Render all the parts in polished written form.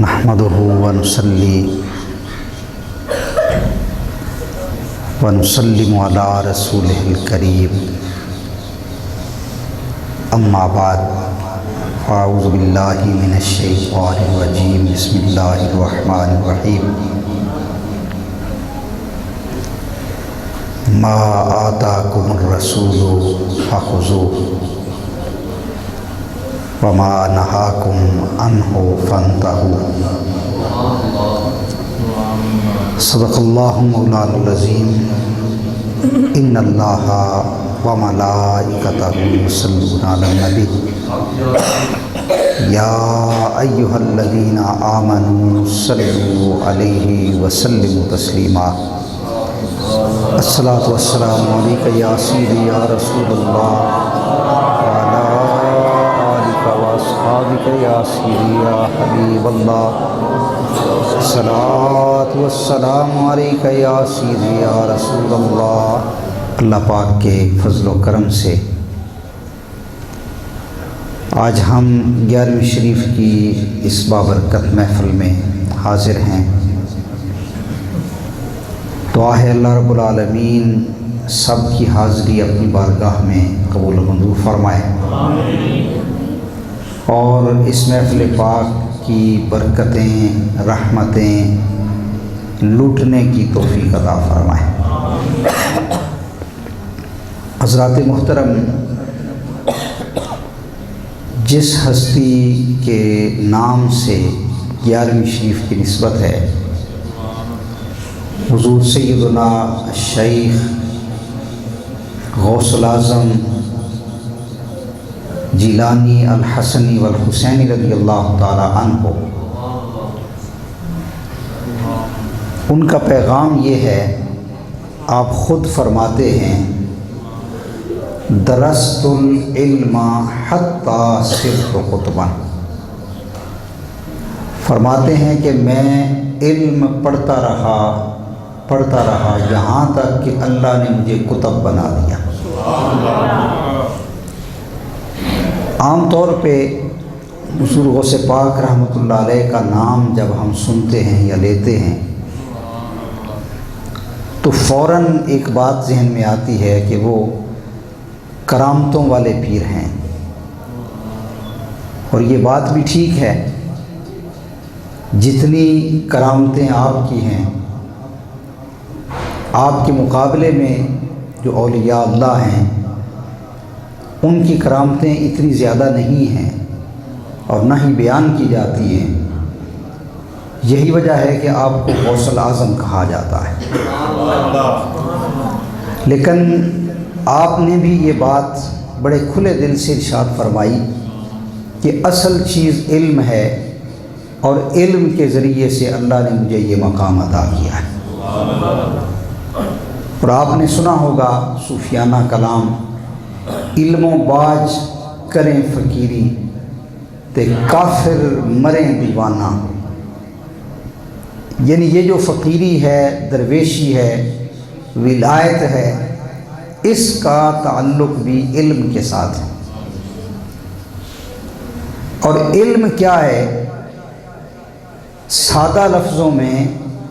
نحمده ونصلي ونسلم على رسوله الكريم اما بعد فاعوذ باللہ من الشیطان الرجیم بسم اللہ الرحمن الرحیم ما آتاکم الرسول فخذوه وما نہاکم عنہ فانتہوا صدق اللہ مولانا العظیم ان اللہ وملائکتہ یصلون علی النبی یا ایہا الذین آمنوا صلوا علیہ وسلموا تسلیما الصلاۃ والسلام علیکہ یا سیدی یا رسول اللہ وآلہ یا سیدی یا حبیب اللہ الصلاۃ والسلام علیکہ یا سیدی یا رسول اللہ۔ اللہ پاک کے فضل و کرم سے آج ہم 11ویں شریف کی اس بابرکت محفل میں حاضر ہیں۔ دعا ہے اللہ رب العالمین سب کی حاضری اپنی بارگاہ میں قبول و منظور فرمائے اور اس محفل پاک کی برکتیں رحمتیں لوٹنے کی توفیق عطا فرمائے۔ حضرات محترم، جس ہستی کے نام سے 11ویں شریف کی نسبت ہے حضور سیدنا شیخ غوث الاعظم جیلانی الحسنی والحسینی رضی اللہ تعالی عنہ، ان کا پیغام یہ ہے، آپ خود فرماتے ہیں درست العلم حتی صرت قطبا، فرماتے ہیں کہ میں علم پڑھتا رہا یہاں تک کہ اللہ نے مجھے کتب بنا دیا۔ عام طور پہ حضور غوث پاک رحمۃ اللہ علیہ کا نام جب ہم سنتے ہیں یا لیتے ہیں تو فوراً ایک بات ذہن میں آتی ہے کہ وہ کرامتوں والے پیر ہیں، اور یہ بات بھی ٹھیک ہے، جتنی کرامتیں آپ کی ہیں آپ کے مقابلے میں جو اولیاء اللہ ہیں ان کی کرامتیں اتنی زیادہ نہیں ہیں اور نہ ہی بیان کی جاتی ہیں۔ یہی وجہ ہے کہ آپ کو غوث الاعظم کہا جاتا ہے، لیکن آپ نے بھی یہ بات بڑے کھلے دل سے ارشاد فرمائی کہ اصل چیز علم ہے اور علم کے ذریعے سے اللہ نے مجھے یہ مقام عطا کیا ہے۔ اور آپ نے سنا ہوگا صوفیانہ کلام، علم و باج کریں فقیری تے کافر مریں دیوانہ، یعنی یہ جو فقیری ہے، درویشی ہے، ولایت ہے، اس کا تعلق بھی علم کے ساتھ ہے۔ اور علم کیا ہے؟ سادہ لفظوں میں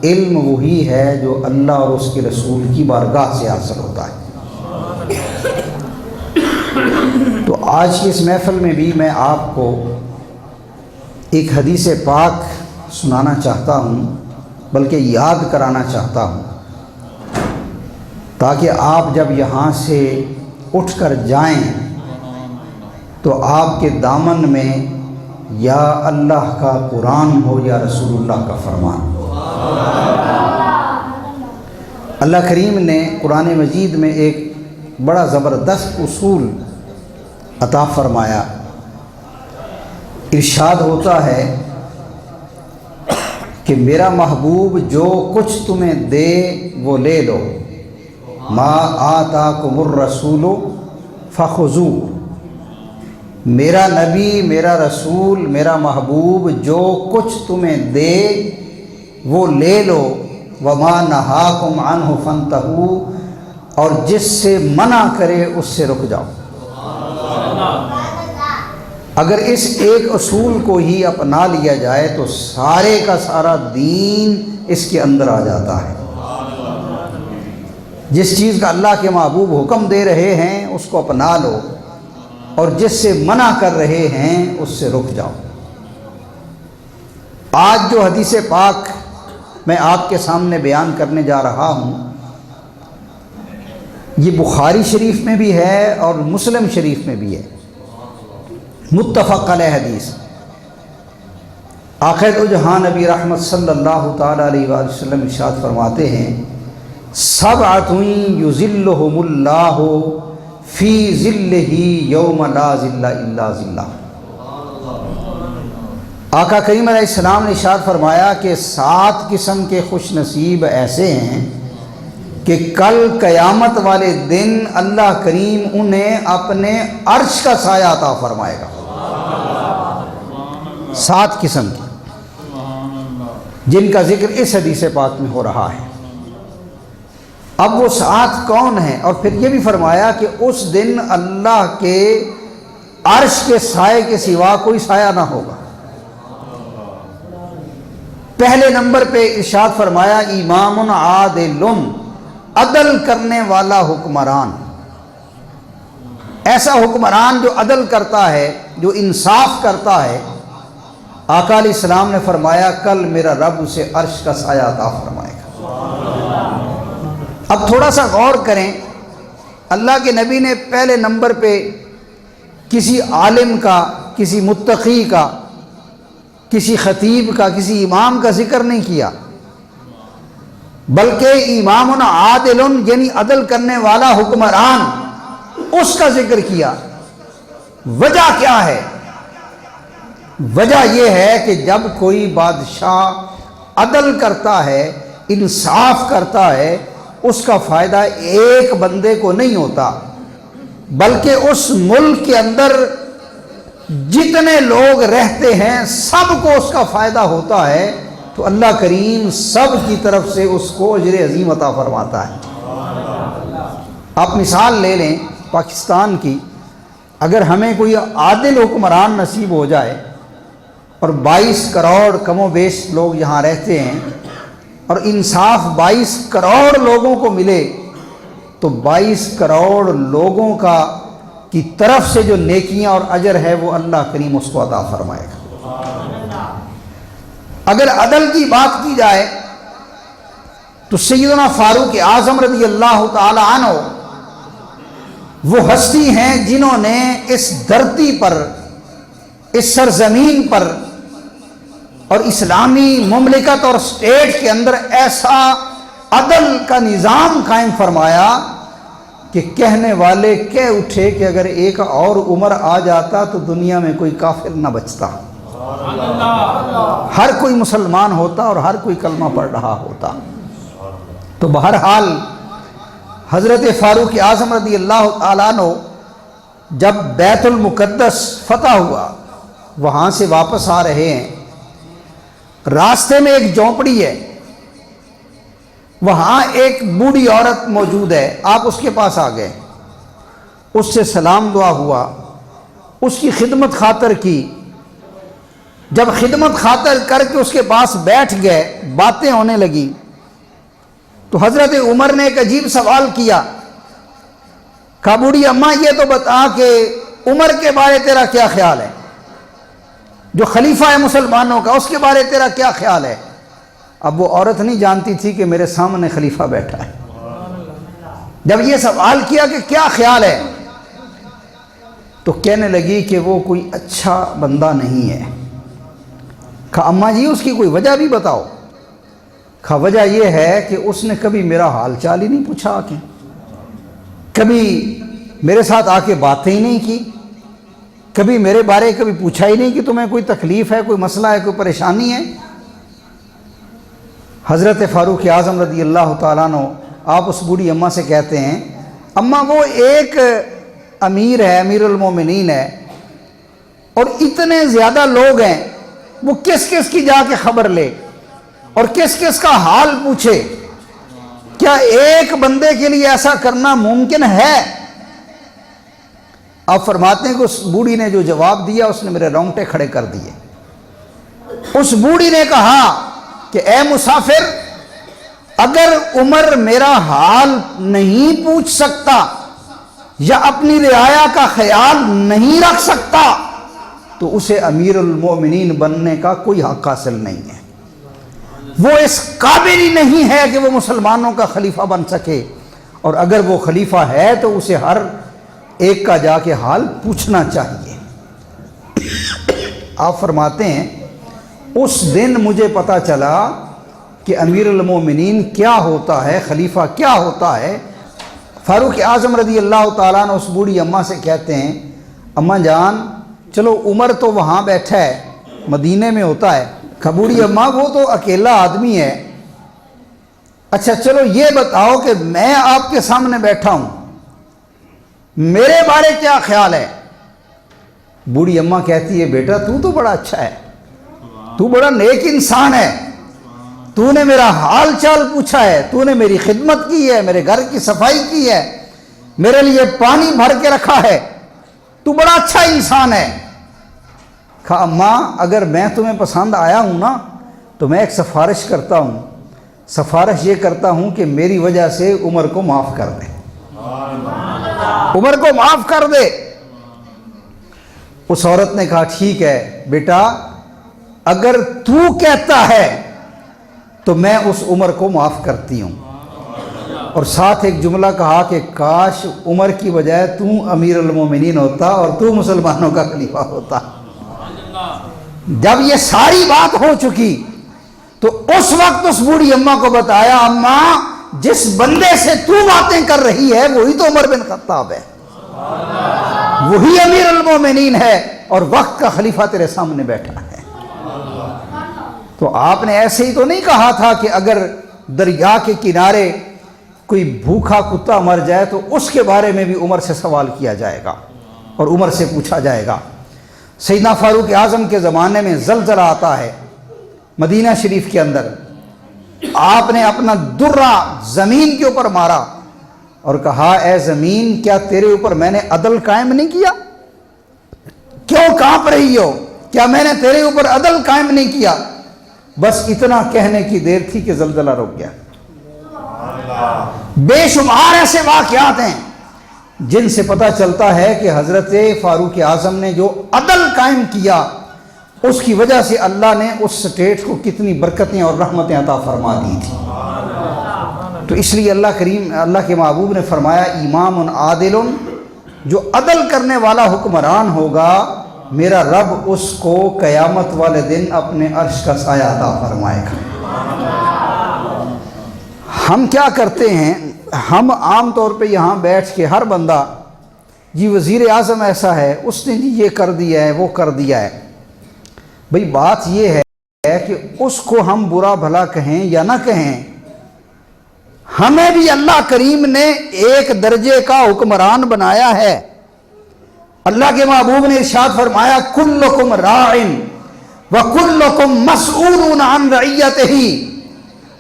علم وہی ہے جو اللہ اور اس کے رسول کی بارگاہ سے حاصل ہوتا ہے۔ تو آج کی اس محفل میں بھی میں آپ کو ایک حدیث پاک سنانا چاہتا ہوں، بلکہ یاد کرانا چاہتا ہوں، تاکہ آپ جب یہاں سے اٹھ کر جائیں تو آپ کے دامن میں یا اللہ کا قرآن ہو یا رسول اللہ کا فرمان۔ اللہ کریم نے قرآن مجید میں ایک بڑا زبردست اصول عطا فرمایا، ارشاد ہوتا ہے کہ میرا محبوب جو کچھ تمہیں دے وہ لے لو، ما آتاکم الرسول فخذوہ، میرا نبی، میرا رسول، میرا محبوب جو کچھ تمہیں دے وہ لے لو، وما نہاکم عنہ فانتہوا، اور جس سے منع کرے اس سے رک جاؤ۔ اگر اس ایک اصول کو ہی اپنا لیا جائے تو سارے کا سارا دین اس کے اندر آ جاتا ہے۔ جس چیز کا اللہ کے محبوب حکم دے رہے ہیں اس کو اپنا لو، اور جس سے منع کر رہے ہیں اس سے رک جاؤ۔ آج جو حدیث پاک میں آپ کے سامنے بیان کرنے جا رہا ہوں، یہ بخاری شریف میں بھی ہے اور مسلم شریف میں بھی ہے، متفق علیہ حدیث۔ آخر دو جہاں نبی رحمت صلی اللہ تعالیٰ علیہ وآلہ وسلم ارشاد فرماتے ہیں، سبعۃ یظلھم اللہ فی ظلہ یوم لا ظل الا ظلہ۔ آقا کریم علیہ السلام نے ارشاد فرمایا کہ 7 قسم کے خوش نصیب ایسے ہیں کہ کل قیامت والے دن اللہ کریم انہیں اپنے عرش کا سایہ عطا فرمائے گا۔ 7 قسم کی، جن کا ذکر اس حدیث پاک میں ہو رہا ہے۔ اب وہ 7 کون ہیں؟ اور پھر یہ بھی فرمایا کہ اس دن اللہ کے عرش کے سائے کے سوا کوئی سایہ نہ ہوگا۔ پہلے نمبر پہ ارشاد فرمایا امام عادل، عدل کرنے والا حکمران۔ ایسا حکمران جو عدل کرتا ہے، جو انصاف کرتا ہے، آقا علیہ السلام نے فرمایا کل میرا رب اسے عرش کا سایہ عطا فرمائے گا۔ اب تھوڑا سا غور کریں، اللہ کے نبی نے پہلے نمبر پہ کسی عالم کا، کسی متقی کا، کسی خطیب کا، کسی امام کا ذکر نہیں کیا، بلکہ امام عادل یعنی عدل کرنے والا حکمران، اس کا ذکر کیا۔ وجہ کیا ہے؟ وجہ یہ ہے کہ جب کوئی بادشاہ عدل کرتا ہے، انصاف کرتا ہے، اس کا فائدہ ایک بندے کو نہیں ہوتا، بلکہ اس ملک کے اندر جتنے لوگ رہتے ہیں سب کو اس کا فائدہ ہوتا ہے، تو اللہ کریم سب کی طرف سے اس کو اجر عظیم عطا فرماتا ہے۔ آپ مثال لے لیں پاکستان کی، اگر ہمیں کوئی عادل حکمران نصیب ہو جائے اور 22 کروڑ کم و بیش لوگ یہاں رہتے ہیں، اور انصاف 22 کروڑ لوگوں کو ملے، تو 22 کروڑ لوگوں کی طرف سے جو نیکیاں اور اجر ہے وہ اللہ کریم اس کو عطا فرمائے گا۔ اگر عدل کی بات کی جائے تو سیدنا فاروق اعظم رضی اللہ تعالی عنہ وہ ہستی ہیں جنہوں نے اس دھرتی پر، اس سرزمین پر اور اسلامی مملکت اور اسٹیٹ کے اندر ایسا عدل کا نظام قائم فرمایا کہ کہنے والے کہہ اٹھے کہ اگر ایک اور عمر آ جاتا تو دنیا میں کوئی کافر نہ بچتا، ہر کوئی مسلمان ہوتا اور ہر کوئی کلمہ پڑھ رہا ہوتا۔ تو بہرحال حضرت فاروق اعظم رضی اللہ تعالیٰ عنہ جب بیت المقدس فتح ہوا، وہاں سے واپس آ رہے ہیں، راستے میں ایک جھونپڑی ہے، وہاں ایک بوڑھی عورت موجود ہے، آپ اس کے پاس آ گئے، اس سے سلام دعا ہوا، اس کی خدمت خاطر کی۔ جب خدمت خاطر کر کے اس کے پاس بیٹھ گئے، باتیں ہونے لگی، تو حضرت عمر نے ایک عجیب سوال کیا، کہا بوڑھی اماں یہ تو بتا کہ عمر کے بارے تیرا کیا خیال ہے، جو خلیفہ ہے مسلمانوں کا، اس کے بارے تیرا کیا خیال ہے؟ اب وہ عورت نہیں جانتی تھی کہ میرے سامنے خلیفہ بیٹھا ہے۔ جب یہ سوال کیا کہ کیا خیال ہے، تو کہنے لگی کہ وہ کوئی اچھا بندہ نہیں ہے۔ کہا اماں جی اس کی کوئی وجہ بھی بتاؤ۔ کہا وجہ یہ ہے کہ اس نے کبھی میرا حال چال ہی نہیں پوچھا، آ کے کبھی میرے ساتھ آ کے باتیں ہی نہیں کی، کبھی میرے بارے کبھی پوچھا ہی نہیں کہ تمہیں کوئی تکلیف ہے، کوئی مسئلہ ہے، کوئی پریشانی ہے۔ حضرت فاروق اعظم رضی اللہ تعالیٰ عنہ آپ اس بوڑھی اماں سے کہتے ہیں، اماں وہ ایک امیر ہے، امیر المومنین ہے، اور اتنے زیادہ لوگ ہیں، وہ کس کس کی جا کے خبر لے اور کس کس کا حال پوچھے؟ کیا ایک بندے کے لیے ایسا کرنا ممکن ہے؟ آپ فرماتے ہیں کہ اس بوڑھی نے جو جواب دیا اس نے میرے رونگٹے کھڑے کر دیے۔ اس بوڑھی نے کہا کہ اے مسافر، اگر عمر میرا حال نہیں پوچھ سکتا یا اپنی رعایا کا خیال نہیں رکھ سکتا تو اسے امیر المومنین بننے کا کوئی حق حاصل نہیں ہے۔ وہ اس قابل ہی نہیں ہے کہ وہ مسلمانوں کا خلیفہ بن سکے، اور اگر وہ خلیفہ ہے تو اسے ہر ایک کا جا کے حال پوچھنا چاہیے۔ آپ فرماتے ہیں اس دن مجھے پتا چلا کہ امیر المومنین کیا ہوتا ہے، خلیفہ کیا ہوتا ہے۔ فاروق اعظم رضی اللہ تعالیٰ عنہ اس بوڑھی اماں سے کہتے ہیں، اماں جان چلو عمر تو وہاں بیٹھا ہے، مدینے میں ہوتا ہے، بوڑھی اماں وہ تو اکیلا آدمی ہے، اچھا چلو یہ بتاؤ کہ میں آپ کے سامنے بیٹھا ہوں، میرے بارے کیا خیال ہے؟ بوڑھی اماں کہتی ہے بیٹا تو بڑا اچھا ہے، تو بڑا نیک انسان ہے، تو نے میرا حال چال پوچھا ہے، تو نے میری خدمت کی ہے، میرے گھر کی صفائی کی ہے، میرے لیے پانی بھر کے رکھا ہے، تو بڑا اچھا انسان ہے۔ کہا اماں اگر میں تمہیں پسند آیا ہوں نا تو میں ایک سفارش کرتا ہوں، سفارش یہ کرتا ہوں کہ میری وجہ سے عمر کو معاف کر دے، عمر کو معاف کر دے۔ اس عورت نے کہا ٹھیک ہے بیٹا، اگر تو کہتا ہے تو میں اس عمر کو معاف کرتی ہوں۔ اور ساتھ ایک جملہ کہا کہ کاش عمر کی بجائے تو امیر المومنین ہوتا اور تو مسلمانوں کا خلیفہ ہوتا۔ جب یہ ساری بات ہو چکی تو اس وقت اس بوڑھی اماں کو بتایا، اماں جس بندے سے تو باتیں کر رہی ہے وہی تو عمر بن خطاب ہے، وہی امیر المومنین ہے، اور وقت کا خلیفہ تیرے سامنے بیٹھا ہے۔ تو آپ نے ایسے ہی تو نہیں کہا تھا کہ اگر دریا کے کنارے کوئی بھوکا کتا مر جائے تو اس کے بارے میں بھی عمر سے سوال کیا جائے گا اور عمر سے پوچھا جائے گا۔ سیدنا فاروق اعظم کے زمانے میں زلزلہ آتا ہے مدینہ شریف کے اندر، آپ نے اپنا درہ زمین کے اوپر مارا اور کہا اے زمین کیا تیرے اوپر میں نے عدل قائم نہیں کیا؟ کیوں کانپ رہی ہو؟ کیا میں نے تیرے اوپر عدل قائم نہیں کیا؟ بس اتنا کہنے کی دیر تھی کہ زلزلہ رک گیا۔ بے شمار ایسے واقعات ہیں جن سے پتہ چلتا ہے کہ حضرت فاروق اعظم نے جو عدل قائم کیا اس کی وجہ سے اللہ نے اس سٹیٹ کو کتنی برکتیں اور رحمتیں عطا فرما دی تھی۔ تو اس لیے اللہ کے محبوب نے فرمایا امام عادل، جو عدل کرنے والا حکمران ہوگا میرا رب اس کو قیامت والے دن اپنے عرش کا سایہ عطا فرمائے گا۔ ہم کیا کرتے ہیں، ہم عام طور پہ یہاں بیٹھ کے ہر بندہ جی وزیر اعظم ایسا ہے، اس نے جی یہ کر دیا ہے وہ کر دیا ہے۔ بھئی بات یہ ہے کہ اس کو ہم برا بھلا کہیں یا نہ کہیں، ہمیں بھی اللہ کریم نے ایک درجے کا حکمران بنایا ہے۔ اللہ کے محبوب نے ارشاد فرمایا کلکم راعٍ وکلکم مسئول عن رعیتہ،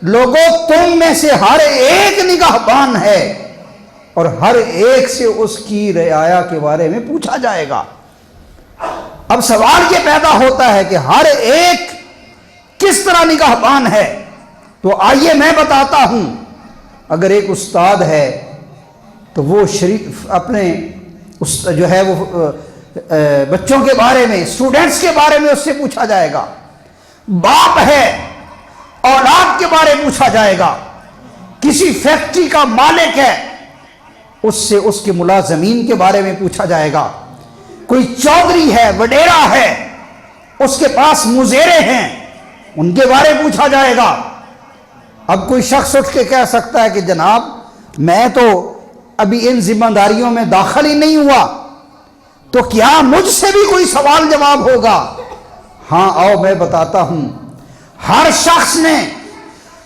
لوگوں تم میں سے ہر ایک نگہبان ہے اور ہر ایک سے اس کی رعایا کے بارے میں پوچھا جائے گا۔ اب سوال یہ پیدا ہوتا ہے کہ ہر ایک کس طرح نگہبان ہے؟ تو آئیے میں بتاتا ہوں۔ اگر ایک استاد ہے تو وہ شریف اپنے جو ہے وہ بچوں کے بارے میں، اسٹوڈنٹس کے بارے میں اس سے پوچھا جائے گا۔ باپ ہے، اولاد کے بارے میں پوچھا جائے گا۔ کسی فیکٹری کا مالک ہے، اس سے اس کے ملازمین کے بارے میں پوچھا جائے گا۔ کوئی چودھری ہے، وڈیرا ہے، اس کے پاس مزیرے ہیں، ان کے بارے میں پوچھا جائے گا۔ اب کوئی شخص اٹھ کے کہہ سکتا ہے کہ جناب میں تو ابھی ان ذمہ داریوں میں داخل ہی نہیں ہوا، تو کیا مجھ سے بھی کوئی سوال جواب ہوگا؟ ہاں آؤ میں بتاتا ہوں۔ ہر شخص نے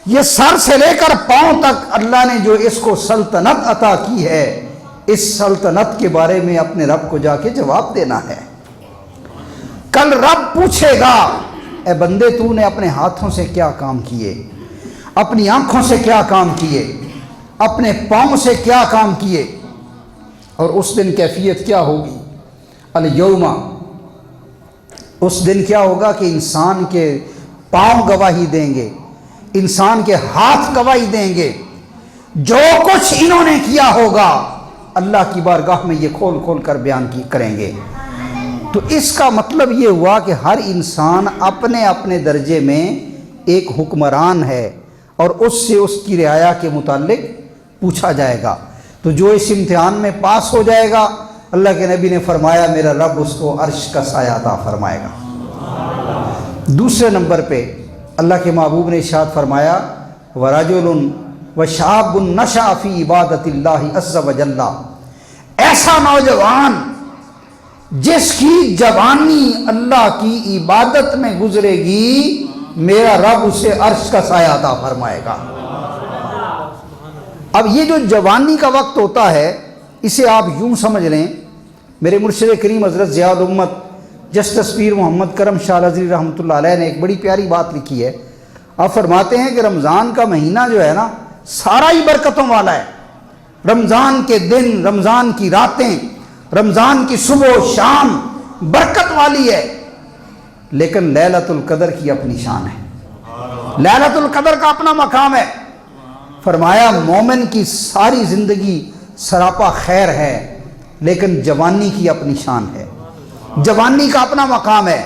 یہ سر سے لے کر پاؤں تک اللہ نے جو اس کو سلطنت عطا کی ہے، اس سلطنت کے بارے میں اپنے رب کو جا کے جواب دینا ہے۔ کل رب پوچھے گا اے بندے تو نے اپنے ہاتھوں سے کیا کام کیے، اپنی آنکھوں سے کیا کام کیے، اپنے پاؤں سے کیا کام کیے، اور اس دن کیفیت کیا ہوگی؟ الیوم، اس دن کیا ہوگا کہ انسان کے پاؤں گواہی دیں گے، انسان کے ہاتھ گواہی دیں گے، جو کچھ انہوں نے کیا ہوگا اللہ کی بارگاہ میں یہ کھول کھول کر بیان کریں گے۔ تو اس کا مطلب یہ ہوا کہ ہر انسان اپنے اپنے درجے میں ایک حکمران ہے اور اس سے اس کی رعایا کے متعلق پوچھا جائے گا۔ تو جو اس امتحان میں پاس ہو جائے گا، اللہ کے نبی نے فرمایا میرا رب اس کو عرش کا سایہ عطا فرمائے گا۔ دوسرے نمبر پہ اللہ کے محبوب نے ارشاد فرمایا وَرَجُلٌ وَشَابٌ نَشَأَ فِي عِبَادَةِ اللَّهِ عَزَّ وَجَلَّ، ایسا نوجوان جس کی جوانی اللہ کی عبادت میں گزرے گی، میرا رب اسے عرش کا سایہ عطا فرمائے گا۔ اب یہ جو جوانی کا وقت ہوتا ہے اسے آپ یوں سمجھ لیں، میرے مرشد کریم حضرت ضیاء الامت جسٹس پیر محمد کرم شاہ الازہری رحمۃ اللہ علیہ نے ایک بڑی پیاری بات لکھی ہے۔ آپ فرماتے ہیں کہ رمضان کا مہینہ جو ہے نا سارا ہی برکتوں والا ہے۔ رمضان کے دن، رمضان کی راتیں، رمضان کی صبح و شام برکت والی ہے، لیکن لیلۃ القدر کی اپنی شان ہے، لیلۃ القدر کا اپنا مقام ہے۔ فرمایا مومن کی ساری زندگی سراپا خیر ہے، لیکن جوانی کی اپنی شان ہے، جوانی کا اپنا مقام ہے۔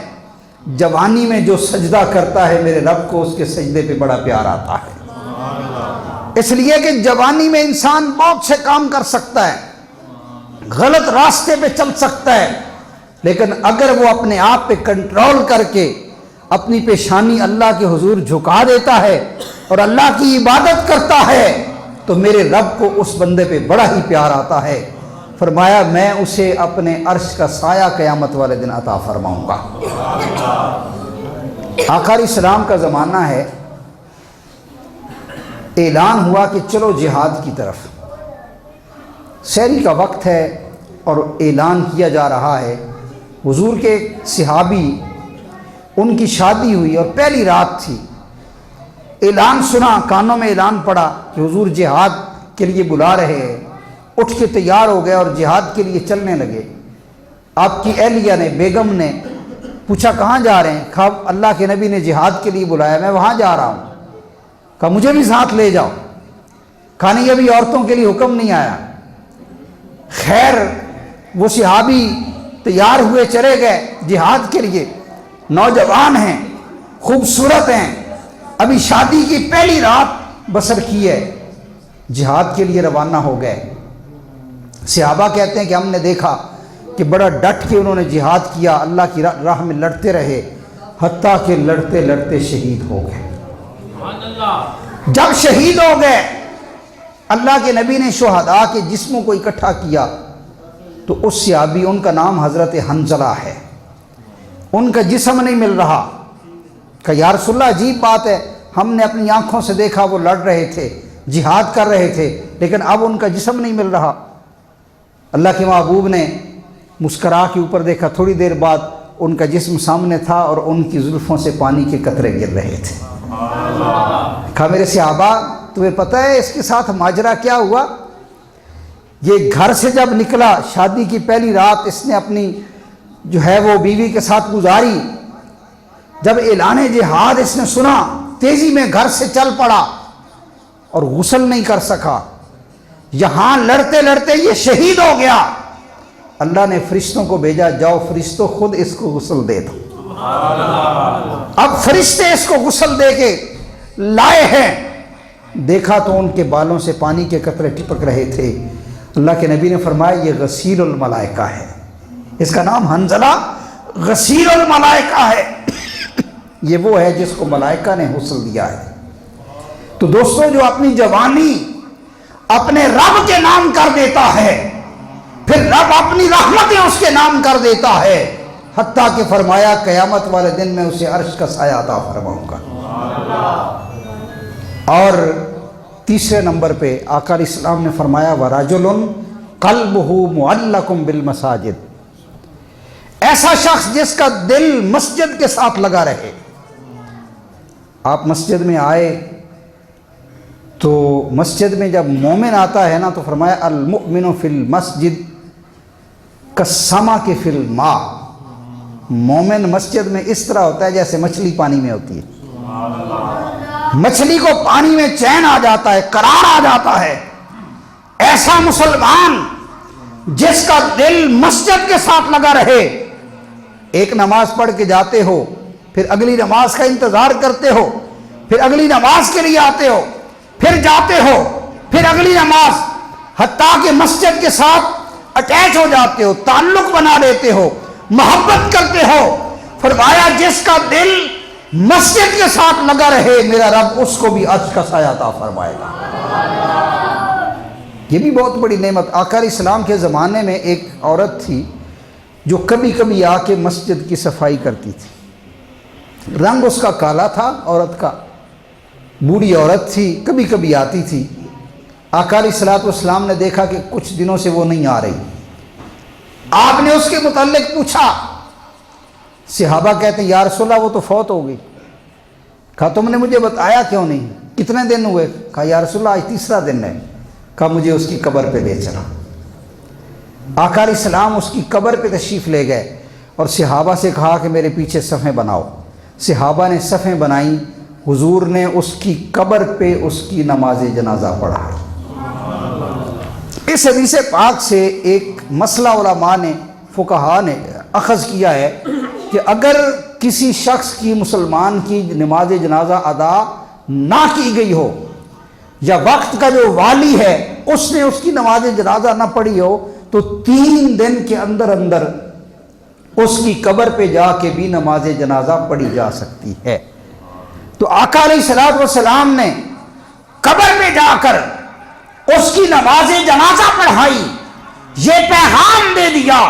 جوانی میں جو سجدہ کرتا ہے میرے رب کو اس کے سجدے پہ بڑا پیار آتا ہے، اس لیے کہ جوانی میں انسان بہت سے کام کر سکتا ہے، غلط راستے پہ چل سکتا ہے، لیکن اگر وہ اپنے آپ پہ کنٹرول کر کے اپنی پیشانی اللہ کے حضور جھکا دیتا ہے اور اللہ کی عبادت کرتا ہے تو میرے رب کو اس بندے پہ بڑا ہی پیار آتا ہے۔ فرمایا میں اسے اپنے عرش کا سایہ قیامت والے دن عطا فرماؤں گا۔ آخر اسلام کا زمانہ ہے، اعلان ہوا کہ چلو جہاد کی طرف، سحری کا وقت ہے اور اعلان کیا جا رہا ہے۔ حضور کے ایک صحابی، ان کی شادی ہوئی اور پہلی رات تھی، اعلان سنا، کانوں میں اعلان پڑا کہ حضور جہاد کے لیے بلا رہے ہیں، اٹھ کے تیار ہو گئے اور جہاد کے لیے چلنے لگے۔ آپ کی اہلیہ نے، بیگم نے پوچھا کہاں جا رہے ہیں؟ کہا اللہ کے نبی نے جہاد کے لیے بلایا، میں وہاں جا رہا ہوں۔ کہا مجھے بھی ساتھ لے جاؤ۔ کہا نہیں ابھی عورتوں کے لیے حکم نہیں آیا۔ خیر وہ صحابی تیار ہوئے چلے گئے جہاد کے لیے، نوجوان ہیں، خوبصورت ہیں، ابھی شادی کی پہلی رات بسر کی ہے، جہاد کے لیے روانہ ہو گئے۔ صحابہ کہتے ہیں کہ ہم نے دیکھا کہ بڑا ڈٹ کے انہوں نے جہاد کیا، اللہ کی راہ میں لڑتے رہے، حتیٰ کہ لڑتے لڑتے شہید ہو گئے۔ جب شہید ہو گئے، اللہ کے نبی نے شہداء کے جسموں کو اکٹھا کیا تو اس صحابی، ان کا نام حضرت حنظلہ ہے، ان کا جسم نہیں مل رہا۔ کہ یا رسول اللہ عجیب بات ہے، ہم نے اپنی آنکھوں سے دیکھا وہ لڑ رہے تھے، جہاد کر رہے تھے، لیکن اب ان کا جسم نہیں مل رہا۔ اللہ کے محبوب نے مسکرا کے اوپر دیکھا، تھوڑی دیر بعد ان کا جسم سامنے تھا اور ان کی زلفوں سے پانی کے قطرے گر رہے تھے۔ کہا میرے صحابہ تمہیں پتہ ہے اس کے ساتھ ماجرا کیا ہوا؟ یہ گھر سے جب نکلا، شادی کی پہلی رات اس نے اپنی جو ہے وہ بیوی کے ساتھ گزاری، جب اعلان جہاد اس نے سنا تیزی میں گھر سے چل پڑا اور غسل نہیں کر سکا، یہاں لڑتے لڑتے یہ شہید ہو گیا۔ اللہ نے فرشتوں کو بھیجا، جاؤ فرشتوں خود اس کو غسل دے دو۔ اب فرشتے اس کو غسل دے کے لائے ہیں، دیکھا تو ان کے بالوں سے پانی کے قطرے ٹپک رہے تھے۔ اللہ کے نبی نے فرمایا یہ غسیل الملائکہ ہے، اس کا نام حنظلہ غسیل الملائکہ ہے، یہ وہ ہے جس کو ملائکہ نے غسل دیا ہے۔ تو دوستو جو اپنی جوانی اپنے رب کے نام کر دیتا ہے، پھر رب اپنی رحمتیں اس کے نام کر دیتا ہے، حتیٰ کہ فرمایا قیامت والے دن میں اسے عرش کا سایہ عطا فرماؤں گا۔ اور تیسرے نمبر پہ آقا علیہ السلام نے فرمایا وَرَجُلٌ قَلْبُهُ مُعَلَّقٌ بِالْمَسَاجِدِ، ایسا شخص جس کا دل مسجد کے ساتھ لگا رہے۔ آپ مسجد میں آئے تو مسجد میں جب مومن آتا ہے نا تو فرمایا المؤمن فی المسجد کسمک فی الماء، مومن مسجد میں اس طرح ہوتا ہے جیسے مچھلی پانی میں ہوتی ہے۔ مچھلی کو پانی میں چین آ جاتا ہے، قرار آ جاتا ہے۔ ایسا مسلمان جس کا دل مسجد کے ساتھ لگا رہے، ایک نماز پڑھ کے جاتے ہو، پھر اگلی نماز کا انتظار کرتے ہو، پھر اگلی نماز کے لیے آتے ہو، پھر جاتے ہو، پھر اگلی نماز، حتیٰ کہ مسجد کے ساتھ اٹیچ ہو جاتے ہو، تعلق بنا لیتے ہو، محبت کرتے ہو۔ فرمایا جس کا دل مسجد کے ساتھ لگا رہے، میرا رب اس کو بھی عرش کا سایہ عطا فرمائے گا۔ یہ بھی بہت بڑی نعمت۔ آقا علیہ السلام کے زمانے میں ایک عورت تھی جو کبھی کبھی آ کے مسجد کی صفائی کرتی تھی۔ رنگ اس کا کالا تھا عورت کا، بوڑھی عورت تھی، کبھی کبھی آتی تھی۔ آقا علیہ السلام نے دیکھا کہ کچھ دنوں سے وہ نہیں آ رہی۔ آپ نے اس کے متعلق پوچھا، صحابہ کہتے ہیں یا رسول اللہ وہ تو فوت ہو گئی۔ کہا تم نے مجھے بتایا کیوں نہیں؟ کتنے دن ہوئے؟ کہا یا رسول اللہ آج تیسرا دن ہے۔ کہا مجھے اس کی قبر پہ لے چلا۔ آقا علیہ السلام اس کی قبر پہ تشریف لے گئے اور صحابہ سے کہا کہ میرے پیچھے صفیں بناؤ۔ صحابہ نے صفیں بنائیں، حضور نے اس کی قبر پہ اس کی نماز جنازہ پڑھا۔ اس حدیث پاک سے ایک مسئلہ علماء نے، فقہاء نے اخذ کیا ہے کہ اگر کسی شخص کی، مسلمان کی نماز جنازہ ادا نہ کی گئی ہو، یا وقت کا جو والی ہے اس نے اس کی نماز جنازہ نہ پڑھی ہو، تو 3 دن کے اندر اندر اس کی قبر پہ جا کے بھی نماز جنازہ پڑھی جا سکتی ہے۔ تو آقا علیہ السلام نے قبر پہ جا کر اس کی نماز جنازہ پڑھائی، یہ پیغام دے دیا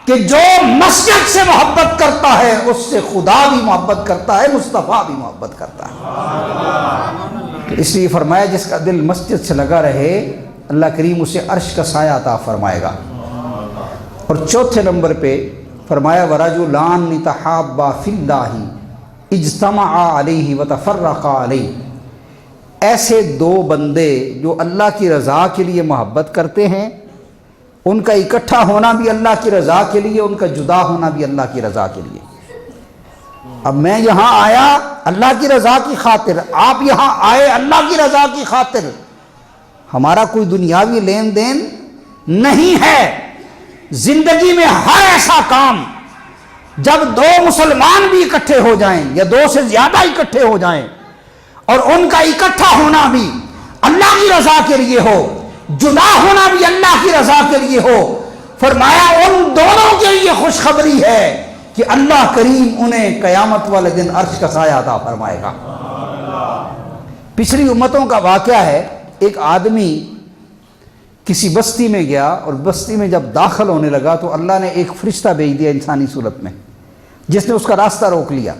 کہ جو مسجد سے محبت کرتا ہے اس سے خدا بھی محبت کرتا ہے، مصطفیٰ بھی محبت کرتا ہے۔ اس لیے فرمایا جس کا دل مسجد سے لگا رہے، اللہ کریم اسے عرش کا سایہ عطا فرمائے گا۔ اور چوتھے نمبر پہ فرمایا وَرَجُلَانِ تَحَابَّا فِي اللَّهِ اجْتَمَعَا عَلَيْهِ وَتَفَرَّقَا عَلَيْهِ، ایسے 2 بندے جو اللہ کی رضا کے لیے محبت کرتے ہیں، ان کا اکٹھا ہونا بھی اللہ کی رضا کے لیے، ان کا جدا ہونا بھی اللہ کی رضا کے لیے۔ اب میں یہاں آیا اللہ کی رضا کی خاطر، آپ یہاں آئے اللہ کی رضا کی خاطر، ہمارا کوئی دنیاوی لین دین نہیں ہے۔ زندگی میں ہر ایسا کام جب 2 مسلمان بھی اکٹھے ہو جائیں یا 2 سے زیادہ اکٹھے ہو جائیں اور ان کا اکٹھا ہونا بھی اللہ کی رضا کے لیے ہو، جدا ہونا بھی اللہ کی رضا کے لیے ہو، فرمایا ان دونوں کے لیے خوشخبری ہے کہ اللہ کریم انہیں قیامت والے دن عرش کا سایہ عطا فرمائے گا۔ پچھلی امتوں کا واقعہ ہے، ایک آدمی کسی بستی میں گیا اور بستی میں جب داخل ہونے لگا تو اللہ نے ایک فرشتہ بھیج دیا انسانی صورت میں، جس نے اس کا راستہ روک لیا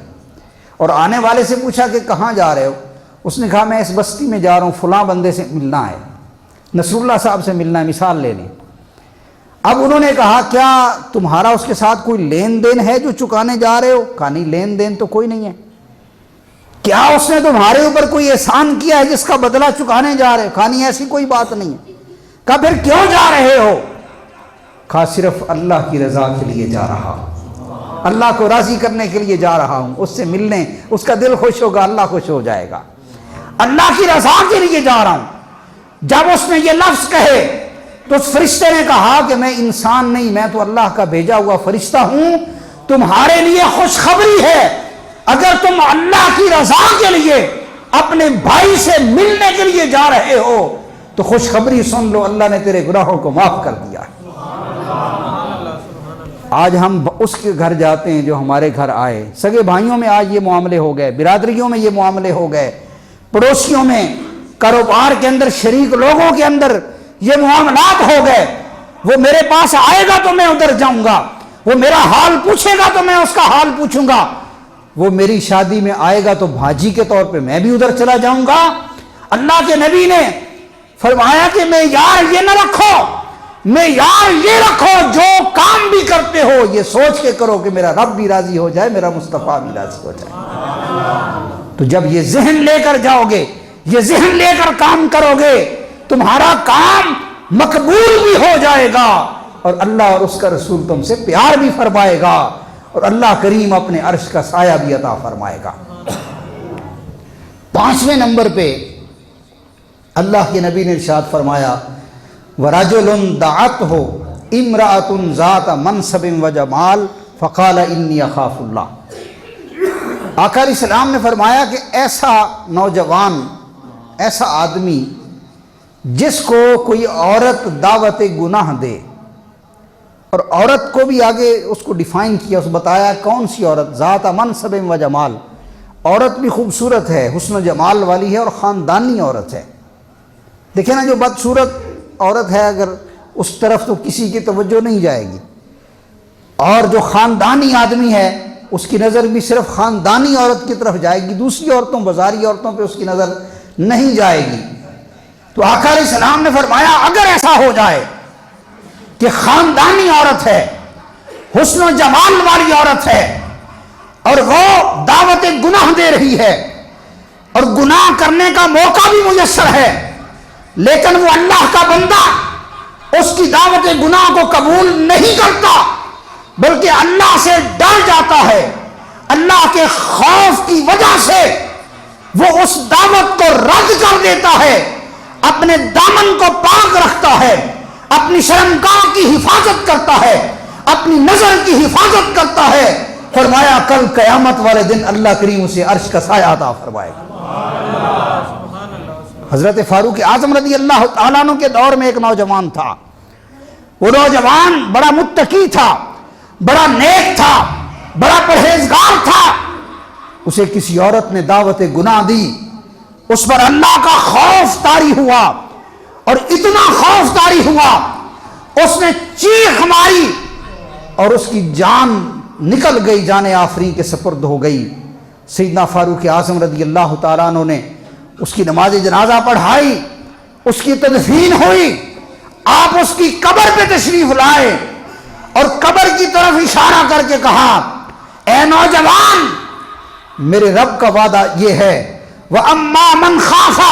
اور آنے والے سے پوچھا کہ کہاں جا رہے ہو؟ اس نے کہا میں اس بستی میں جا رہا ہوں، فلاں بندے سے ملنا ہے، نصر اللہ صاحب سے ملنا ہے، مثال لے لیں۔ اب انہوں نے کہا کیا تمہارا اس کے ساتھ کوئی لین دین ہے جو چکانے جا رہے ہو؟ کہا نہیں، لین دین تو کوئی نہیں ہے۔ کیا اس نے تمہارے اوپر کوئی احسان کیا ہے جس کا بدلہ چکانے جا رہے ہو؟ کہا نہیں، ایسی کوئی بات نہیں ہے۔ کہا پھر کیوں جا رہے ہو؟ کہا صرف اللہ کی رضا کے لیے جا رہا ہوں، اللہ کو راضی کرنے کے لیے جا رہا ہوں، اس سے ملنے، اس کا دل خوش ہوگا، اللہ خوش ہو جائے گا، اللہ کی رضا کے لیے جا رہا ہوں۔ جب اس نے یہ لفظ کہے تو اس فرشتے نے کہا کہ میں انسان نہیں، میں تو اللہ کا بھیجا ہوا فرشتہ ہوں، تمہارے لیے خوشخبری ہے، اگر تم اللہ کی رضا کے لیے اپنے بھائی سے ملنے کے لیے جا رہے ہو تو خوشخبری سن لو، اللہ نے تیرے گناہوں کو معاف کر دیا ہے۔ آج ہم اس کے گھر جاتے ہیں جو ہمارے گھر آئے، سگے بھائیوں میں آج یہ معاملے ہو گئے، برادریوں میں یہ معاملے ہو گئے، پڑوسیوں میں، کاروبار کے اندر، شریک لوگوں کے اندر یہ معاملات ہو گئے۔ وہ میرے پاس آئے گا تو میں ادھر جاؤں گا، وہ میرا حال پوچھے گا تو میں اس کا حال پوچھوں گا، وہ میری شادی میں آئے گا تو بھاجی کے طور پہ میں بھی ادھر چلا جاؤں گا۔ اللہ کے نبی نے فرمایا کہ معیار یہ نہ رکھو، معیار یہ رکھو جو کام بھی کرتے ہو یہ سوچ کے کرو کہ میرا رب بھی راضی ہو جائے، میرا مصطفیٰ بھی راضی ہو جائے۔ تو جب یہ ذہن لے کر جاؤ گے، یہ ذہن لے کر کام کرو گے، تمہارا کام مقبول بھی ہو جائے گا اور اللہ اور اس کا رسول تم سے پیار بھی فرمائے گا اور اللہ کریم اپنے عرش کا سایہ بھی عطا فرمائے گا۔ 5ویں نمبر پہ اللہ کے نبی نے ارشاد فرمایا وَرَجُلٌ دَعَتْهُ امْرَأَةٌ ذَاتَ مَنْصَبٍ وَجَمَالٍ فَقَالَ إِنِّي أَخَافُ اللَّهَ۔ آقا علیہ السلام نے فرمایا کہ ایسا نوجوان، ایسا آدمی جس کو کوئی عورت دعوت گناہ دے، اور عورت کو بھی آگے اس کو ڈیفائن کیا، اس بتایا کون سی عورت، ذات منصب و جمال، عورت بھی خوبصورت ہے، حسن و جمال والی ہے اور خاندانی عورت ہے۔ دیکھیں نا، جو بدصورت عورت ہے اگر اس طرف تو کسی کی توجہ نہیں جائے گی، اور جو خاندانی آدمی ہے اس کی نظر بھی صرف خاندانی عورت کی طرف جائے گی، دوسری عورتوں، بازاری عورتوں پہ اس کی نظر نہیں جائے گی۔ تو آقا علیہ السلام نے فرمایا اگر ایسا ہو جائے کہ خاندانی عورت ہے، حسن و جمال والی عورت ہے، اور وہ دعوت گناہ دے رہی ہے اور گناہ کرنے کا موقع بھی میسر ہے، لیکن وہ اللہ کا بندہ اس کی دعوت گناہ کو قبول نہیں کرتا، بلکہ اللہ سے ڈر جاتا ہے، اللہ کے خوف کی وجہ سے وہ اس دعوت کو رد کر دیتا ہے، اپنے دامن کو پاک رکھتا ہے، اپنی شرمگاہ کی حفاظت کرتا ہے، اپنی نظر کی حفاظت کرتا ہے، فرمایا کل قیامت والے دن اللہ کریم اسے عرش کا سایہ عطا فرمائے گا۔ حضرت فاروق اعظم رضی اللہ تعالیٰ عنہ کے دور میں ایک نوجوان تھا، وہ نوجوان بڑا متقی تھا، بڑا نیک تھا، بڑا پرہیزگار تھا۔ اسے کسی عورت نے دعوت گناہ دی، اس پر اللہ کا خوف طاری ہوا، اور اتنا خوف طاری ہوا اس نے چیخ ماری اور اس کی جان نکل گئی، جان آفریں کے سپرد ہو گئی۔ سیدنا فاروق اعظم رضی اللہ تعالیٰ عنہ نے اس کی نماز جنازہ پڑھائی، اس کی تدفین ہوئی، آپ اس کی قبر پہ تشریف لائے اور قبر کی طرف اشارہ کر کے کہا اے نوجوان، میرے رب کا وعدہ یہ ہے وَأَمَّا مَنْ خَافَ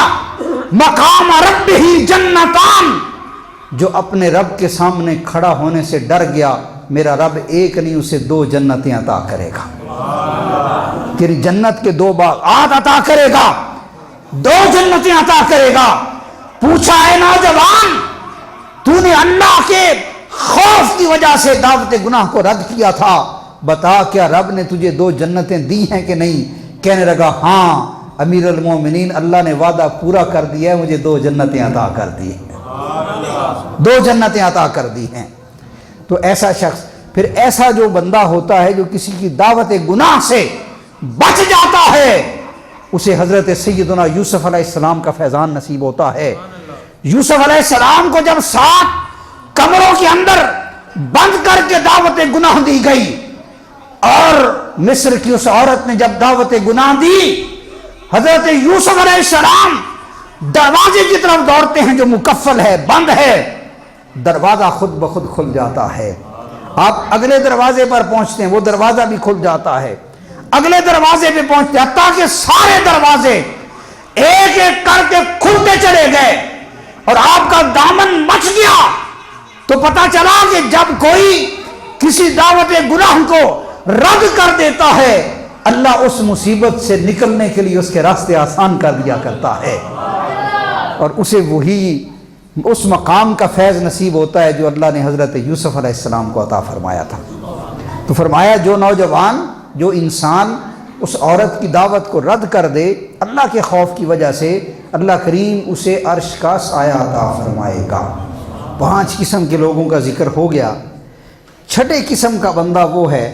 مَقَامَ رَبِّهِ جَنَّتَانِ، جو اپنے رب کے سامنے کھڑا ہونے سے ڈر گیا، میرا رب ایک نہیں اسے 2 جنتیں عطا کرے گا، تیری جنت کے 2 باغات عطا کرے گا، 2 جنتیں عطا کرے گا۔ پوچھا اے نوجوان، تو نے اللہ کے خوف کی وجہ سے دعوت گناہ کو رد کیا تھا، بتا کیا رب نے تجھے 2 جنتیں دی ہیں کہ نہیں؟ کہنے لگا ہاں امیر المومنین، اللہ نے وعدہ پورا کر دیا ہے، مجھے 2 جنتیں عطا کر دی ہیں، 2 جنتیں عطا کر دی ہیں۔ تو ایسا شخص، پھر ایسا جو بندہ ہوتا ہے جو کسی کی دعوت گناہ سے بچ جاتا ہے، اسے حضرت سیدنا یوسف علیہ السلام کا فیضان نصیب ہوتا ہے۔ یوسف علیہ السلام کو جب 7 کمروں کے اندر بند کر کے دعوت گناہ دی گئی، اور مصر کی اس عورت نے جب دعوت گناہ دی، حضرت یوسف علیہ السلام دروازے کی طرف دوڑتے ہیں جو مکفل ہے، بند ہے، دروازہ خود بخود کھل جاتا ہے۔ آپ اگلے دروازے پر پہنچتے ہیں، وہ دروازہ بھی کھل جاتا ہے، اگلے دروازے پہ پہنچتے ہیں، حتیٰ کہ سارے دروازے ایک ایک کر کے کھلتے چلے گئے اور آپ کا دامن مچ گیا۔ تو پتہ چلا کہ جب کوئی کسی دعوت گناہ کو رد کر دیتا ہے، اللہ اس مصیبت سے نکلنے کے لیے اس کے راستے آسان کر دیا کرتا ہے، اور اسے وہی اس مقام کا فیض نصیب ہوتا ہے جو اللہ نے حضرت یوسف علیہ السلام کو عطا فرمایا تھا۔ تو فرمایا جو نوجوان، جو انسان اس عورت کی دعوت کو رد کر دے اللہ کے خوف کی وجہ سے، اللہ کریم اسے عرش کا سایہ عطا فرمائے گا۔ 5 قسم کے لوگوں کا ذکر ہو گیا۔ 6ٹھے قسم کا بندہ وہ ہے،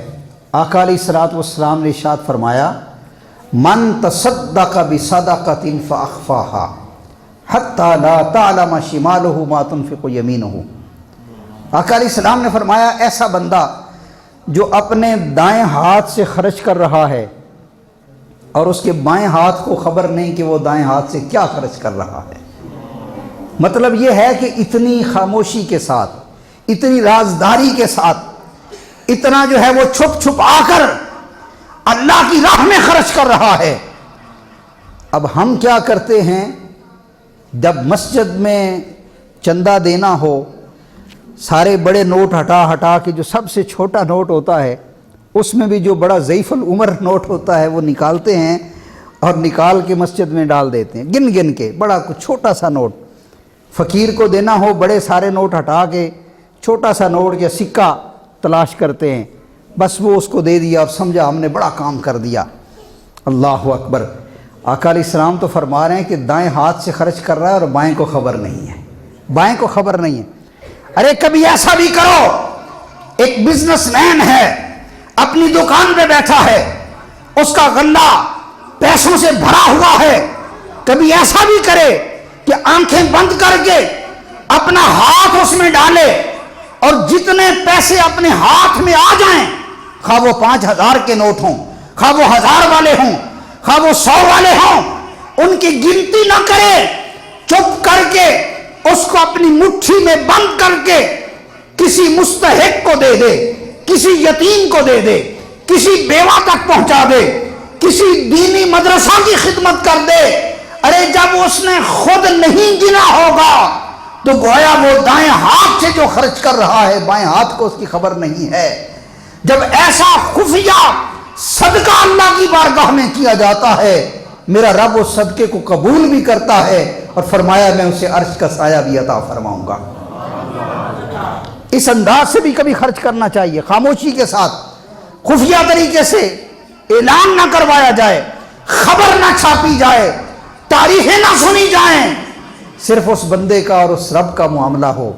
آقا علیہ الصلوۃ والسلام نے ارشاد فرمایا من تصدق بصدقۃ فاخفاها حتی لا تعلم شمالہ ما تنفق یمینہ۔ آقا علیہ السلام نے فرمایا ایسا بندہ جو اپنے دائیں ہاتھ سے خرچ کر رہا ہے اور اس کے بائیں ہاتھ کو خبر نہیں کہ وہ دائیں ہاتھ سے کیا خرچ کر رہا ہے، مطلب یہ ہے کہ اتنی خاموشی کے ساتھ، اتنی رازداری کے ساتھ، اتنا جو ہے وہ چھپ چھپ آ کر اللہ کی راہ میں خرچ کر رہا ہے۔ اب ہم کیا کرتے ہیں، جب مسجد میں چندہ دینا ہو سارے بڑے نوٹ ہٹا ہٹا کے جو سب سے چھوٹا نوٹ ہوتا ہے اس میں بھی جو بڑا ضعیف العمر نوٹ ہوتا ہے وہ نکالتے ہیں اور نکال کے مسجد میں ڈال دیتے ہیں گن گن کے، بڑا کچھ چھوٹا سا نوٹ۔ فقیر کو دینا ہو بڑے سارے نوٹ ہٹا کے چھوٹا سا نوٹ یا سکہ تلاش کرتے ہیں، بس وہ اس کو دے دیا اور سمجھا ہم نے بڑا کام کر دیا۔ اللہ اکبر۔ آقا علیہ السلام تو فرما رہے ہیں کہ دائیں ہاتھ سے خرچ کر رہا ہے اور بائیں کو خبر نہیں ہے، بائیں کو خبر نہیں ہے۔ ارے کبھی ایسا بھی کرو، ایک بزنس مین ہے، اپنی دکان پہ بیٹھا ہے، اس کا غلہ پیسوں سے بھرا ہوا ہے، کبھی ایسا بھی کرے کہ آنکھیں بند کر کے اپنا ہاتھ اس میں ڈالے اور جتنے پیسے اپنے ہاتھ میں آ جائیں، خواہ وہ 5,000 کے نوٹ ہوں، خواہ وہ 1000 والے ہوں، خواہ وہ 100 والے ہوں، ان کی گنتی نہ کرے، چپ کر کے اس کو اپنی مٹھی میں بند کر کے کسی مستحق کو دے دے، کسی یتیم کو دے دے، کسی بیوہ تک پہنچا دے، کسی دینی مدرسہ کی خدمت کر دے۔ ارے جب اس نے خود نہیں گنا ہوگا تو گویا وہ دائیں ہاتھ سے جو خرچ کر رہا ہے بائیں ہاتھ کو اس کی خبر نہیں ہے۔ جب ایسا خفیہ صدقہ اللہ کی بارگاہ میں کیا جاتا ہے، میرا رب اس صدقے کو قبول بھی کرتا ہے اور فرمایا میں اسے عرش کا سایہ بھی عطا فرماؤں گا۔ اس انداز سے بھی کبھی خرچ کرنا چاہیے، خاموشی کے ساتھ، خفیہ طریقے سے، اعلان نہ کروایا جائے، خبر نہ چھاپی جائے، تاریخیں نہ سنی جائیں، صرف اس بندے کا اور اس رب کا معاملہ ہو۔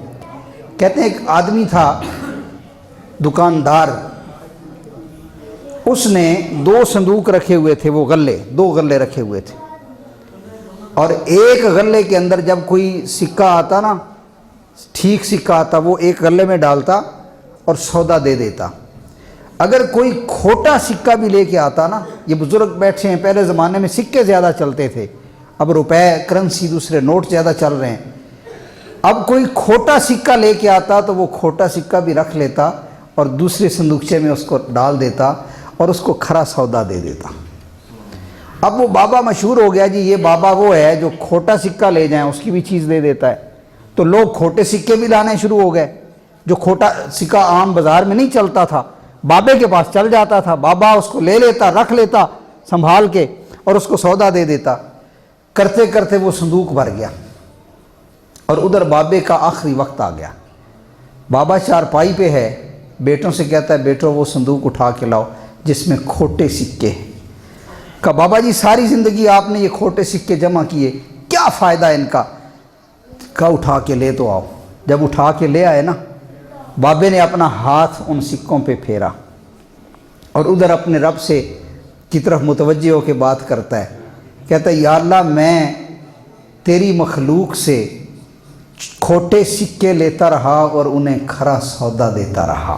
کہتے ہیں ایک آدمی تھا دکاندار، اس نے 2 صندوق رکھے ہوئے تھے، وہ غلے، 2 غلے رکھے ہوئے تھے، اور ایک غلے کے اندر جب کوئی سکہ آتا نا، ٹھیک سکہ آتا، وہ ایک غلے میں ڈالتا اور سودا دے دیتا۔ اگر کوئی کھوٹا سکہ بھی لے کے آتا نا، یہ بزرگ بیٹھے ہیں، پہلے زمانے میں سکے زیادہ چلتے تھے، اب روپے، کرنسی، دوسرے نوٹ زیادہ چل رہے ہیں، اب کوئی کھوٹا سکہ لے کے آتا تو وہ کھوٹا سکہ بھی رکھ لیتا اور دوسرے صندوقچے میں اس کو ڈال دیتا اور اس کو کھرا سودا دے دیتا۔ اب وہ بابا مشہور ہو گیا، جی یہ بابا وہ ہے جو کھوٹا سکہ لے جائیں اس کی بھی چیز دے دیتا ہے، تو لوگ کھوٹے سکے بھی لانے شروع ہو گئے۔ جو کھوٹا سکہ عام بازار میں نہیں چلتا تھا، بابے کے پاس چل جاتا تھا، بابا اس کو لے لیتا، رکھ لیتا سنبھال کے اور اس کو سودا دے دیتا۔ کرتے کرتے وہ صندوق بھر گیا اور ادھر بابے کا آخری وقت آ گیا۔ بابا چارپائی پہ ہے، بیٹوں سے کہتا ہے بیٹو وہ صندوق اٹھا کے لاؤ جس میں کھوٹے سکے ہیں۔ کہا بابا جی ساری زندگی آپ نے یہ کھوٹے سکے جمع کیے، کیا فائدہ ان کا؟ کہا اٹھا کے لے تو آؤ۔ جب اٹھا کے لے آئے نا، بابے نے اپنا ہاتھ ان سکوں پہ پھیرا اور ادھر اپنے رب سے کی طرف متوجہ ہو کے بات کرتا ہے، کہتا ہے یا اللہ میں تیری مخلوق سے کھوٹے سکے لیتا رہا اور انہیں کھرا سودا دیتا رہا،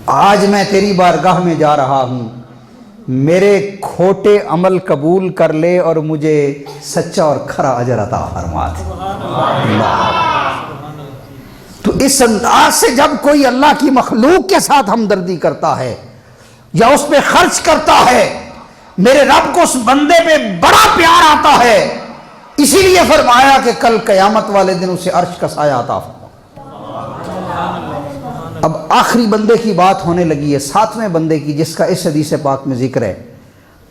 آج میں تیری بارگاہ میں جا رہا ہوں، میرے کھوٹے عمل قبول کر لے اور مجھے سچا اور کھرا اجر عطا فرما دے۔ تو اس انداز سے جب کوئی اللہ کی مخلوق کے ساتھ ہمدردی کرتا ہے یا اس پہ خرچ کرتا ہے، میرے رب کو اس بندے پہ بڑا پیار آتا ہے، اسی لیے فرمایا کہ کل قیامت والے دن اسے عرش کا سایہ عطا فرما۔ اب آخری بندے کی بات ہونے لگی ہے، 7ویں بندے کی، جس کا اس حدیث پاک میں ذکر ہے۔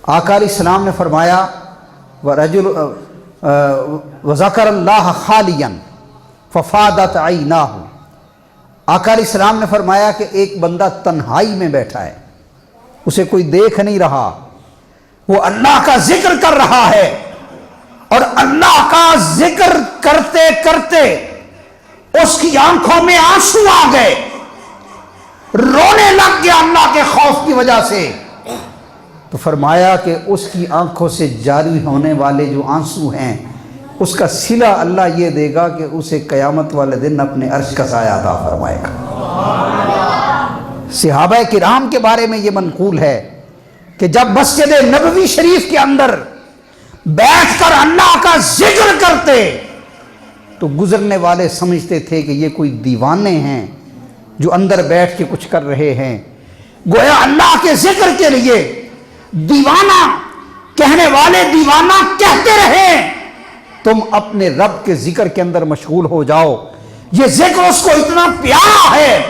آقا علیہ السلام نے فرمایا وَذَكَرَ اللَّهَ خَالِيًا فَفَاضَتْ عَيْنَاهُ۔ آقا علیہ السلام نے فرمایا کہ ایک بندہ تنہائی میں بیٹھا ہے، اسے کوئی دیکھ نہیں رہا، وہ اللہ کا ذکر کر رہا ہے اور اللہ کا ذکر کرتے کرتے اس کی آنکھوں میں آنسو آ گئے، رونے لگ گیا اللہ کے خوف کی وجہ سے۔ تو فرمایا کہ اس کی آنکھوں سے جاری ہونے والے جو آنسو ہیں اس کا صلہ اللہ یہ دے گا کہ اسے قیامت والے دن اپنے عرش کا سایہ عطا فرمائے گا۔ صحابہ کرام کے بارے میں یہ منقول ہے کہ جب مسجد نبوی شریف کے اندر بیٹھ کر اللہ کا ذکر کرتے تو گزرنے والے سمجھتے تھے کہ یہ کوئی دیوانے ہیں جو اندر بیٹھ کے کچھ کر رہے ہیں، گویا اللہ کے ذکر کے لیے دیوانہ کہنے والے دیوانہ کہتے رہے، تم اپنے رب کے ذکر کے اندر مشغول ہو جاؤ، یہ ذکر اس کو اتنا پیارا ہے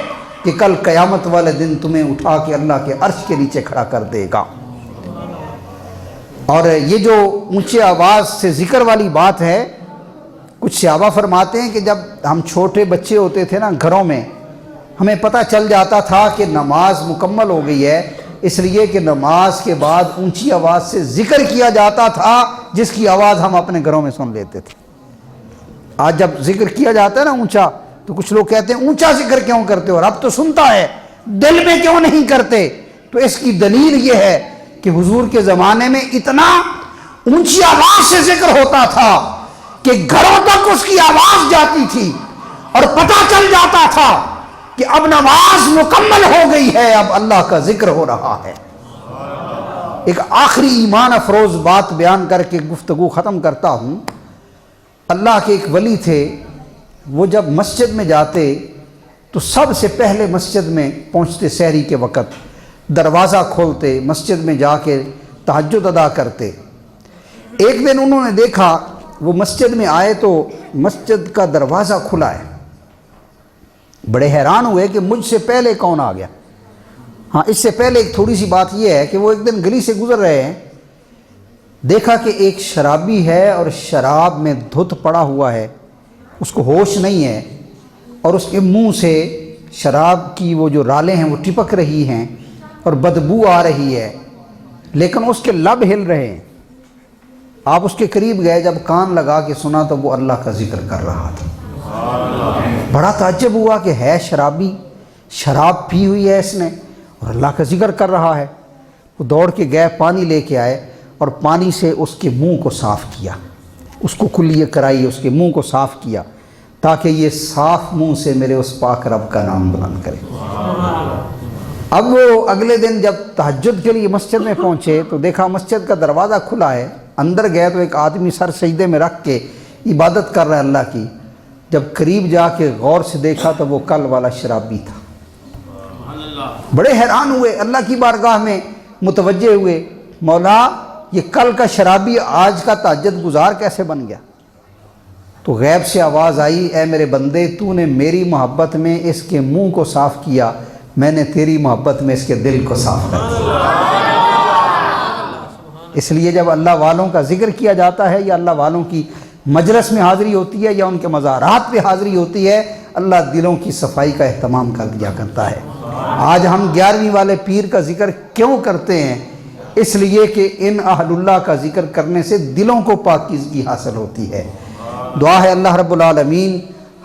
کہ کل قیامت والے دن تمہیں اٹھا کے اللہ کے عرش کے نیچے کھڑا کر دے گا۔ اور یہ جو اونچے آواز سے ذکر والی بات ہے، کچھ صحابہ فرماتے ہیں کہ جب ہم چھوٹے بچے ہوتے تھے نا گھروں میں، ہمیں پتہ چل جاتا تھا کہ نماز مکمل ہو گئی ہے، اس لیے کہ نماز کے بعد اونچی آواز سے ذکر کیا جاتا تھا جس کی آواز ہم اپنے گھروں میں سن لیتے تھے۔ آج جب ذکر کیا جاتا ہے نا اونچا، تو کچھ لوگ کہتے ہیں اونچا ذکر کیوں کرتے ہو، رب تو سنتا ہے، دل میں کیوں نہیں کرتے؟ تو اس کی دلیل یہ ہے کہ حضور کے زمانے میں اتنا اونچی آواز سے ذکر ہوتا تھا کہ گھروں تک اس کی آواز جاتی تھی اور پتہ چل جاتا تھا کہ اب نماز مکمل ہو گئی ہے، اب اللہ کا ذکر ہو رہا ہے۔ ایک آخری ایمان افروز بات بیان کر کے گفتگو ختم کرتا ہوں۔ اللہ کے ایک ولی تھے، وہ جب مسجد میں جاتے تو سب سے پہلے مسجد میں پہنچتے، سحری کے وقت دروازہ کھولتے، مسجد میں جا کے تہجد ادا کرتے۔ ایک دن انہوں نے دیکھا، وہ مسجد میں آئے تو مسجد کا دروازہ کھلا ہے، بڑے حیران ہوئے کہ مجھ سے پہلے کون آ گیا۔ ہاں، اس سے پہلے ایک تھوڑی سی بات یہ ہے کہ وہ ایک دن گلی سے گزر رہے ہیں، دیکھا کہ ایک شرابی ہے اور شراب میں دھت پڑا ہوا ہے، اس کو ہوش نہیں ہے، اور اس کے منہ سے شراب کی وہ جو رالیں ہیں وہ ٹپک رہی ہیں اور بدبو آ رہی ہے، لیکن اس کے لب ہل رہے ہیں۔ آپ اس کے قریب گئے، جب کان لگا کے سنا تو وہ اللہ کا ذکر کر رہا تھا۔ بڑا تعجب ہوا کہ ہے شرابی، شراب پی ہوئی ہے اس نے اور اللہ کا ذکر کر رہا ہے۔ وہ دوڑ کے گئے، پانی لے کے آئے اور پانی سے اس کے منہ کو صاف کیا، اس کو کلیہ کرائی، اس کے منہ کو صاف کیا تاکہ یہ صاف منہ سے میرے اس پاک رب کا نام بلند کرے۔ اب وہ اگلے دن جب تہجد کے لیے مسجد میں پہنچے تو دیکھا مسجد کا دروازہ کھلا ہے، اندر گئے تو ایک آدمی سر سجدے میں رکھ کے عبادت کر رہا ہے اللہ کی۔ جب قریب جا کے غور سے دیکھا تو وہ کل والا شرابی تھا۔ بڑے حیران ہوئے، اللہ کی بارگاہ میں متوجہ ہوئے، مولا یہ کل کا شرابی آج کا تہجد گزار کیسے بن گیا؟ تو غیب سے آواز آئی، اے میرے بندے، تو نے میری محبت میں اس کے منہ کو صاف کیا، میں نے تیری محبت میں اس کے دل کو صاف کر دیا۔ اس لیے جب اللہ والوں کا ذکر کیا جاتا ہے یا اللہ والوں کی مجلس میں حاضری ہوتی ہے یا ان کے مزارات پہ حاضری ہوتی ہے، اللہ دلوں کی صفائی کا اہتمام کر دیا کرتا ہے۔ آج ہم 11ویں والے پیر کا ذکر کیوں کرتے ہیں؟ اس لیے کہ ان اہل اللہ کا ذکر کرنے سے دلوں کو پاکیزگی حاصل ہوتی ہے۔ دعا ہے اللہ رب العالمین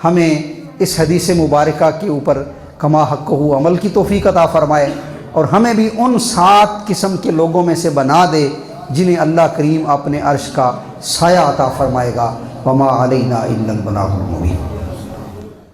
ہمیں اس حدیث مبارکہ کے اوپر کما حقہ عمل کی توفیق عطا فرمائے، اور ہمیں بھی ان 7 قسم کے لوگوں میں سے بنا دے جنہیں اللہ کریم اپنے عرش کا سایہ عطا فرمائے گا۔ وما علینا الا البلاغ المبین۔